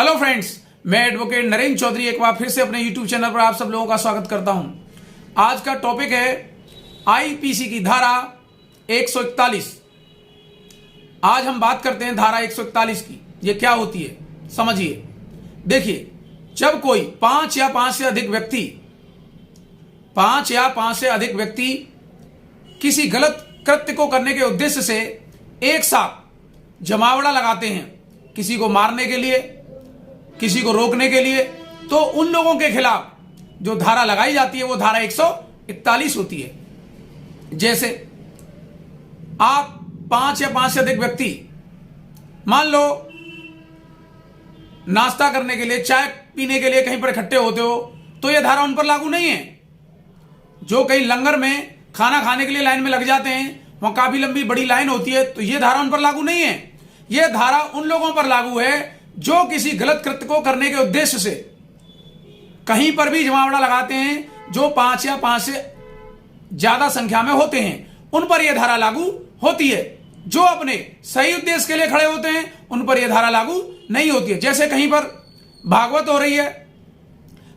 Hello friends, मैं advocate Narendra Chaudhary एक बार फिर से अपने यूट्यूब चैनल पर आप सब लोगों का स्वागत करता हूं। आज का टॉपिक है आईपीसी की धारा 141। आज हम बात करते हैं धारा 141 की। ये क्या होती है समझिए। देखिए, जब कोई पांच या पांच से अधिक व्यक्ति किसी गलत कृत्य को करने के उद्देश्य से एक साथ जमावड़ा लगाते हैं, किसी को मारने के लिए, किसी को रोकने के लिए, तो उन लोगों के खिलाफ जो धारा लगाई जाती है वो धारा 141 होती है। जैसे आप पांच या पांच से अधिक व्यक्ति मान लो नाश्ता करने के लिए, चाय पीने के लिए कहीं पर इकट्ठे होते हो, तो यह धारा उन पर लागू नहीं है। जो कहीं लंगर में खाना खाने के लिए लाइन में लग जाते हैं, वहां काफी लंबी बड़ी लाइन होती है, तो यह धारा उन पर लागू नहीं है। यह धारा उन लोगों पर लागू है जो किसी गलत कृत्य को करने के उद्देश्य से कहीं पर भी जमावड़ा लगाते हैं, जो पांच या पांच से ज्यादा संख्या में होते हैं, उन पर यह धारा लागू होती है। जो अपने सही उद्देश्य के लिए खड़े होते हैं उन पर यह धारा लागू नहीं होती है। जैसे कहीं पर भागवत हो रही है,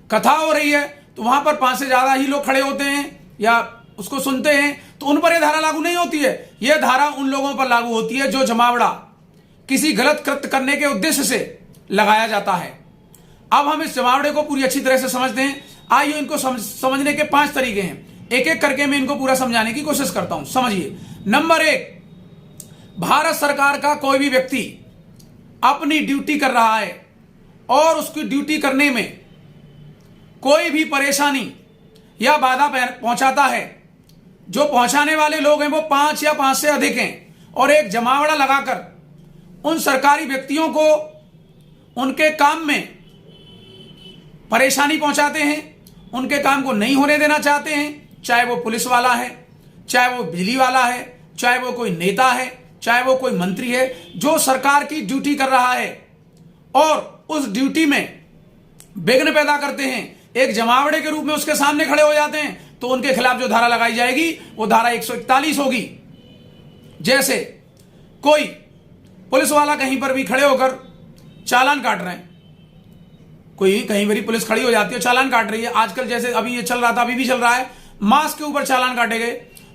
कथा हो रही है, तो वहां पर पांच से ज्यादा ही लोग खड़े होते हैं या उसको सुनते हैं, तो उन पर यह धारा लागू नहीं होती है। यह धारा उन लोगों पर लागू होती है जो जमावड़ा किसी गलत कृत्य करने के उद्देश्य से लगाया जाता है। अब हम इस जमावड़े को पूरी अच्छी तरह से समझते हैं। आइए, इनको समझने के 5 तरीके हैं। एक एक करके मैं इनको पूरा समझाने की कोशिश करता हूं। समझिए। नंबर 1, भारत सरकार का कोई भी व्यक्ति अपनी ड्यूटी कर रहा है और उसकी ड्यूटी करने में कोई भी परेशानी या बाधा पहुंचाता है, जो पहुंचाने वाले लोग हैं वो 5 या 5 से अधिक हैं, और एक जमावड़ा लगाकर उन सरकारी व्यक्तियों को उनके काम में परेशानी पहुंचाते हैं, उनके काम को नहीं होने देना चाहते हैं, चाहे वो पुलिस वाला है, चाहे वो बिजली वाला है, चाहे वो कोई नेता है, चाहे वो कोई मंत्री है, जो सरकार की ड्यूटी कर रहा है और उस ड्यूटी में विघ्न पैदा करते हैं, एक जमावड़े के रूप में उसके सामने खड़े हो जाते हैं, तो उनके खिलाफ जो धारा लगाई जाएगी वो धारा 141 होगी। जैसे कोई पुलिस वाला कहीं पर भी खड़े होकर चालान काट रहे हैं, कोई कहीं पर पुलिस खड़ी हो जाती है, चालान काट रही है। आजकल जैसे अभी ये चल रहा था, अभी भी चल रहा है, मास्क के ऊपर चालान काटे गए,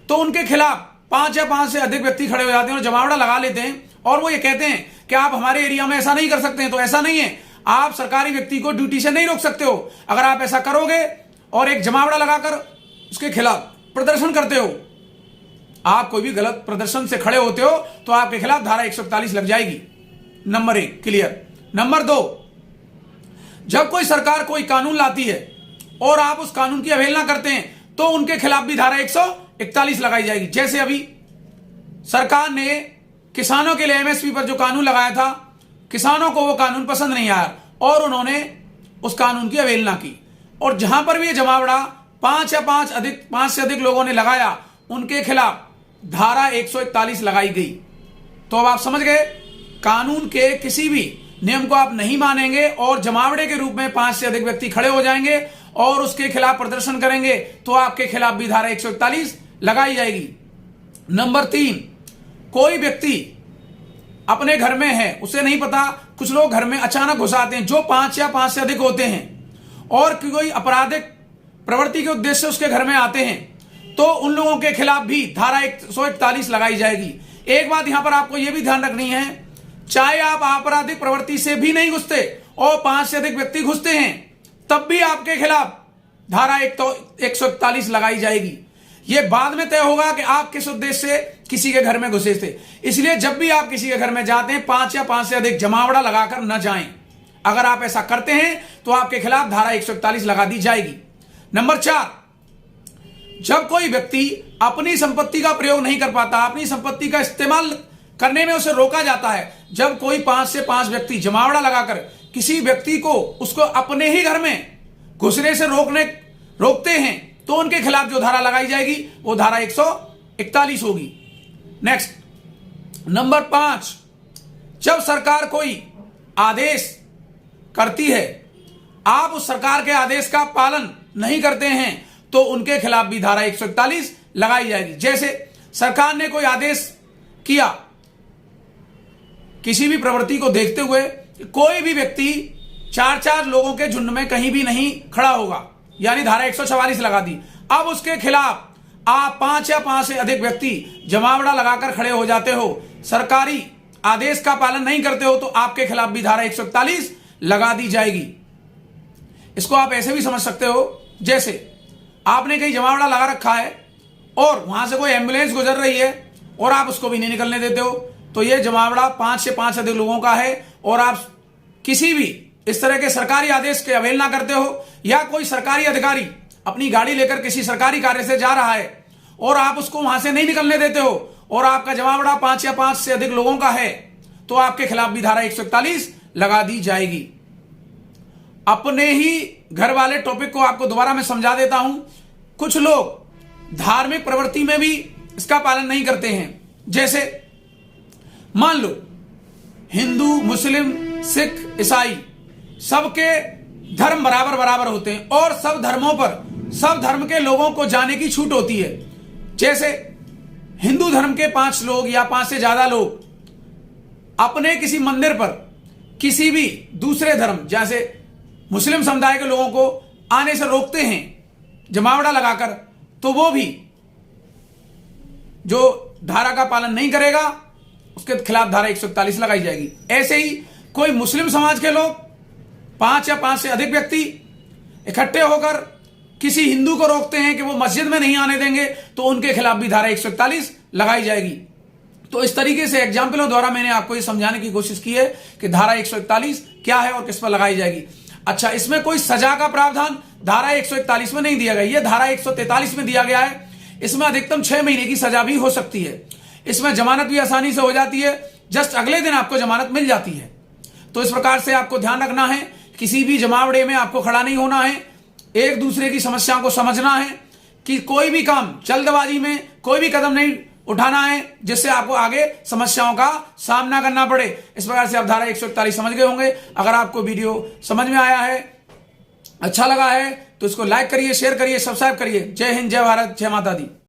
तो उनके खिलाफ 5 या 5 से अधिक व्यक्ति खड़े हो जाते हैं और जमावड़ा लगा लेते हैं, और वो ये कहते हैं कि आप हमारे एरिया में ऐसा नहीं कर सकते हैं। तो ऐसा नहीं है, आप सरकारी व्यक्ति को ड्यूटी से नहीं रोक सकते हो। अगर आप ऐसा करोगे और एक जमावड़ा लगाकर उसके खिलाफ प्रदर्शन करते हो, आप कोई भी गलत प्रदर्शन से खड़े होते हो, तो आपके खिलाफ धारा 141 लग जाएगी। Number 1 clear. नंबर 2, जब कोई सरकार कोई कानून लाती है और आप उस कानून की अवहेलना करते हैं, तो उनके खिलाफ भी धारा 141 लगाई जाएगी। जैसे अभी सरकार ने किसानों के लिए एमएसपी पर जो कानून लगाया था, किसानों को वो कानून पसंद नहीं आया और उन्होंने उस कानून की अवहेलना की, और जहां पर भी ये जमावड़ा 5 या 5 से अधिक लोगों ने लगाया, उनके खिलाफ धारा 141 लगाई गई। तो अब आप समझ गए, कानून के किसी भी नियम को आप नहीं मानेंगे और जमावड़े के रूप में 5 से अधिक व्यक्ति खड़े हो जाएंगे और उसके खिलाफ प्रदर्शन करेंगे, तो आपके खिलाफ भी धारा 141 लगाई जाएगी। नंबर 3, कोई व्यक्ति अपने घर में है, उसे नहीं पता, कुछ लोग घर में अचानक घुस आते हैं जो 5 या 5 से अधिक होते हैं, और कोई आपराधिक प्रवृत्ति के उद्देश्य से उसके घर में आते हैं, तो उन लोगों के खिलाफ भी धारा 141 लगाई जाएगी। एक बात यहां पर आपको यह भी ध्यान रखनी है, चाहे आप आपराधिक प्रवृत्ति से भी नहीं घुसते और 5 से अधिक व्यक्ति घुसते हैं, तब भी आपके खिलाफ धारा 141 लगाई जाएगी। यह बाद में तय होगा कि आप किस उद्देश्य से किसी के घर में घुसे थे। इसलिए जब भी आप किसी के घर में जाते हैं, 5 या 5 से अधिक जमावड़ा लगाकर न जाएं। अगर आप ऐसा करते हैं तो आपके खिलाफ धारा 141 लगा दी जाएगी। नंबर 4, जब कोई व्यक्ति अपनी संपत्ति का प्रयोग नहीं कर पाता, अपनी संपत्ति का इस्तेमाल करने में उसे रोका जाता है, जब कोई 5 से 5 व्यक्ति जमावड़ा लगाकर किसी व्यक्ति को उसको अपने ही घर में घुसने से रोकते हैं, तो उनके खिलाफ जो धारा लगाई जाएगी वो धारा 141 होगी। नेक्स्ट, नंबर 5, जब सरकार कोई आदेश करती है, आप उस सरकार के आदेश का पालन नहीं करते हैं, तो उनके खिलाफ भी धारा 141 लगाई जाएगी। जैसे सरकार ने कोई आदेश किया, किसी भी प्रवृत्ति को देखते हुए कोई भी व्यक्ति 4-4 लोगों के झुंड में कहीं भी नहीं खड़ा होगा, यानी धारा 144 लगा दी। अब उसके खिलाफ आप 5 या 5 से अधिक व्यक्ति जमावड़ा लगाकर खड़े हो जाते हो, सरकारी आदेश का पालन नहीं करते हो, तो आपके खिलाफ भी धारा 141 लगा दी जाएगी। इसको आप ऐसे भी समझ सकते हो, जैसे आपने कहीं जमावड़ा लगा रखा है और वहां से कोई एम्बुलेंस गुजर रही है और आप उसको भी नहीं निकलने देते हो, तो यह जमावड़ा 5 से 5 अधिक लोगों का है और आप किसी भी इस तरह के सरकारी आदेश की अवहेलना करते हो, या कोई सरकारी अधिकारी अपनी गाड़ी लेकर किसी सरकारी कार्य से जा रहा है और आप उसको वहां से नहीं निकलने देते हो और आपका जमावड़ा 5 या 5 से अधिक लोगों का है, तो आपके खिलाफ भी धारा 141 लगा दी जाएगी। अपने ही घर वाले टॉपिक को आपको दोबारा मैं समझा देता हूं। कुछ लोग धार्मिक प्रवृत्ति में भी इसका पालन नहीं करते हैं, जैसे मान लो हिंदू, मुस्लिम, सिख, ईसाई सबके धर्म बराबर बराबर होते हैं और सब धर्मों पर सब धर्म के लोगों को जाने की छूट होती है। जैसे हिंदू धर्म के 5 लोग या 5 से ज्यादा लोग अपने किसी मंदिर पर किसी भी दूसरे धर्म जैसे मुस्लिम समुदाय के लोगों को आने से रोकते हैं जमावड़ा लगाकर, तो वो भी जो धारा का पालन नहीं करेगा उसके खिलाफ धारा 141 लगाई जाएगी। ऐसे ही कोई मुस्लिम समाज के लोग 5 या 5 से अधिक व्यक्ति इकट्ठे होकर किसी हिंदू को रोकते हैं कि वो मस्जिद में नहीं आने देंगे, तो उनके खिलाफ भी धारा 141 लगाई जाएगी। तो इस तरीके से एग्जाम्पलों द्वारा मैंने आपको ये समझाने की कोशिश की है कि धारा 141 क्या है और किस पर लगाई जाएगी। अच्छा, इसमें कोई सजा का प्रावधान धारा 141 में नहीं दिया गया, यह धारा 143 में दिया गया है। इसमें अधिकतम 6 महीने की सजा भी हो सकती है। इसमें जमानत भी आसानी से हो जाती है, जस्ट अगले दिन आपको जमानत मिल जाती है। तो इस प्रकार से आपको ध्यान रखना है, किसी भी जमावड़े में आपको खड़ा नहीं होना है, एक दूसरे की समस्याओं को समझना है कि कोई भी काम जल्दबाजी में कोई भी कदम नहीं उठाना है जिससे आपको आगे समस्याओं का सामना करना पड़े। इस प्रकार से आप धारा 141 समझ गए होंगे। अगर आपको वीडियो समझ में आया है, अच्छा लगा है, तो इसको लाइक करिए, शेयर करिए, सब्सक्राइब करिए। जय हिंद, जय भारत, जय माता दी।